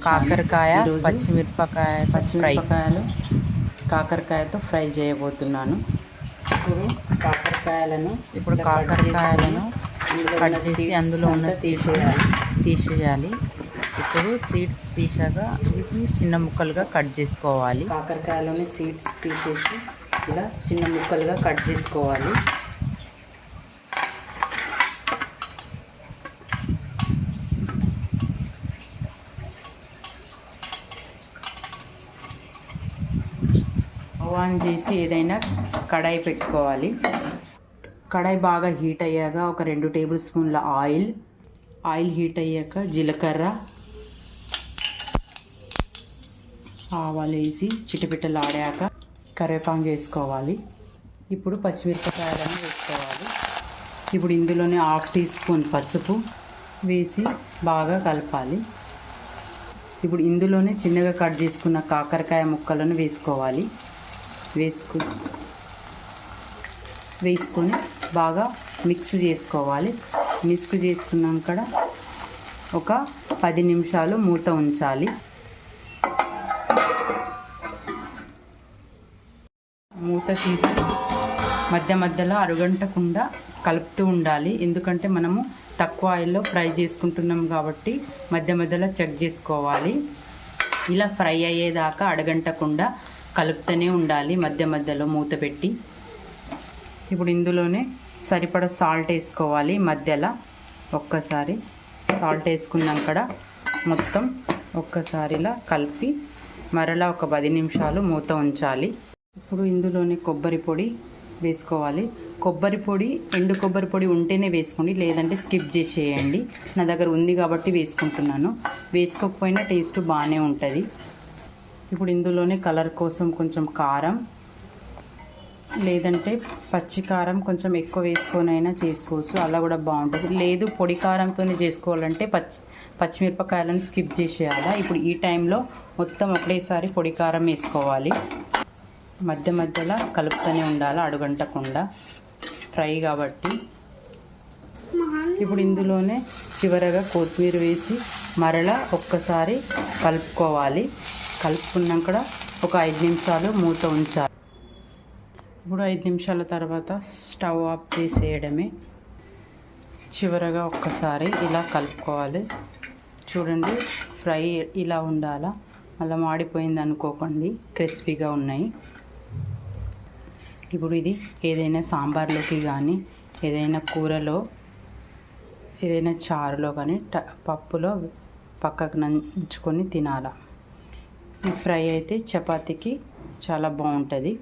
కాకరకాయ పచ్చిమిరపకాయలు కాకరకాయతో ఫ్రై చేయబోతున్నాను. ఇప్పుడు కాకరకాయలను కట్ చేసి అందులో ఉన్న సీడ్స్ తీసేయాలి. ఇప్పుడు సీడ్స్ తీసాక వీటిని చిన్న ముక్కలుగా కట్ చేసుకోవాలి. కాకరకాయలోని సీడ్స్ తీసేసి ఇలా చిన్న ముక్కలుగా కట్ చేసుకోవాలి. ఆన్ చేసి ఏదైనా కడాయి పెట్టుకోవాలి. కడాయి బాగా హీట్ అయ్యాక ఒక 2 టేబుల్ స్పూన్ల ఆయిల్ హీట్ అయ్యాక జీలకర్ర, ఆవాలు వేసి చిటపిటలాడాక కరివేపాకు వేసుకోవాలి. ఇప్పుడు పచ్చిమిరపకాయలను వేసుకోవాలి. ఇప్పుడు ఇందులోనే 1/2 టీ స్పూన్ పసుపు వేసి బాగా కలపాలి. ఇప్పుడు ఇందులోనే చిన్నగా కట్ చేసుకున్న కాకరకాయ ముక్కలను వేసుకోవాలి. వేసుకొని బాగా మిక్స్ చేసుకోవాలి. మిక్స్ చేసుకున్నాక ఒక 10 నిమిషాలు మూత ఉంచాలి. మూత తీసి మధ్యలో అరగంటకుండా కలుపుతూ ఉండాలి. ఎందుకంటే మనము తక్కువ ఆయిల్లో ఫ్రై చేసుకుంటున్నాం కాబట్టి మధ్యలో చెక్ చేసుకోవాలి. ఇలా ఫ్రై అయ్యేదాకా అడగంటకుండా కలుపుతూనే ఉండాలి మధ్యలో మూత పెట్టి. ఇప్పుడు ఇందులోనే సరిపడా సాల్ట్ వేసుకోవాలి. మధ్యలో ఒక్కసారి సాల్ట్ వేసుకున్నాక మొత్తం ఒక్కసారిలా కలిపి మరలా ఒక 10 నిమిషాలు మూత ఉంచాలి. ఇప్పుడు ఇందులోనే కొబ్బరి పొడి వేసుకోవాలి. ఎండు కొబ్బరి పొడి ఉంటేనే వేసుకోండి, లేదంటే స్కిప్ చేసేయండి. నా దగ్గర ఉంది కాబట్టి వేసుకుంటున్నాను. వేసుకోకపోయినా టేస్ట్ బాగానే ఉంటుంది. ఇప్పుడు ఇందులోనే కలర్ కోసం కొంచెం కారం, లేదంటే పచ్చి కారం కొంచెం ఎక్కువ వేసుకొని అయినా చేసుకోవచ్చు, అలా కూడా బాగుంటుంది. లేదు పొడి కారంతోనే చేసుకోవాలంటే పచ్చిమిరపకాయలను స్కిప్ చేసేయాలి. ఇప్పుడు ఈ టైంలో మొత్తం ఒకటేసారి పొడి కారం వేసుకోవాలి. మధ్యలో కలుపుతూనే ఉండాలి అడుగంటకుండా, ఫ్రై కాబట్టి. ఇప్పుడు ఇందులోనే చివరగా కొత్తిమీర వేసి మరలా ఒక్కసారి కలుపుకోవాలి. కలుపుకున్నాక ఒక 5 నిమిషాలు మూత ఉంచాలి. ఇప్పుడు 5 నిమిషాల తర్వాత స్టవ్ ఆఫ్ చేసేయడమే. చివరగా ఒక్కసారి ఇలా కలుపుకోవాలి. చూడండి, ఫ్రై ఇలా ఉండాలా, అలా మాడిపోయింది అనుకోకండి, క్రిస్పీగా ఉన్నాయి. ఇప్పుడు ఇది ఏదైనా సాంబార్లోకి కానీ, ఏదైనా కూరలో, ఏదైనా చారులో కానీ, పప్పులో పక్కకు నంచుకొని తినాలా. ఈ ఫ్రై అయితే చపాతీకి చాలా బాగుంటుంది.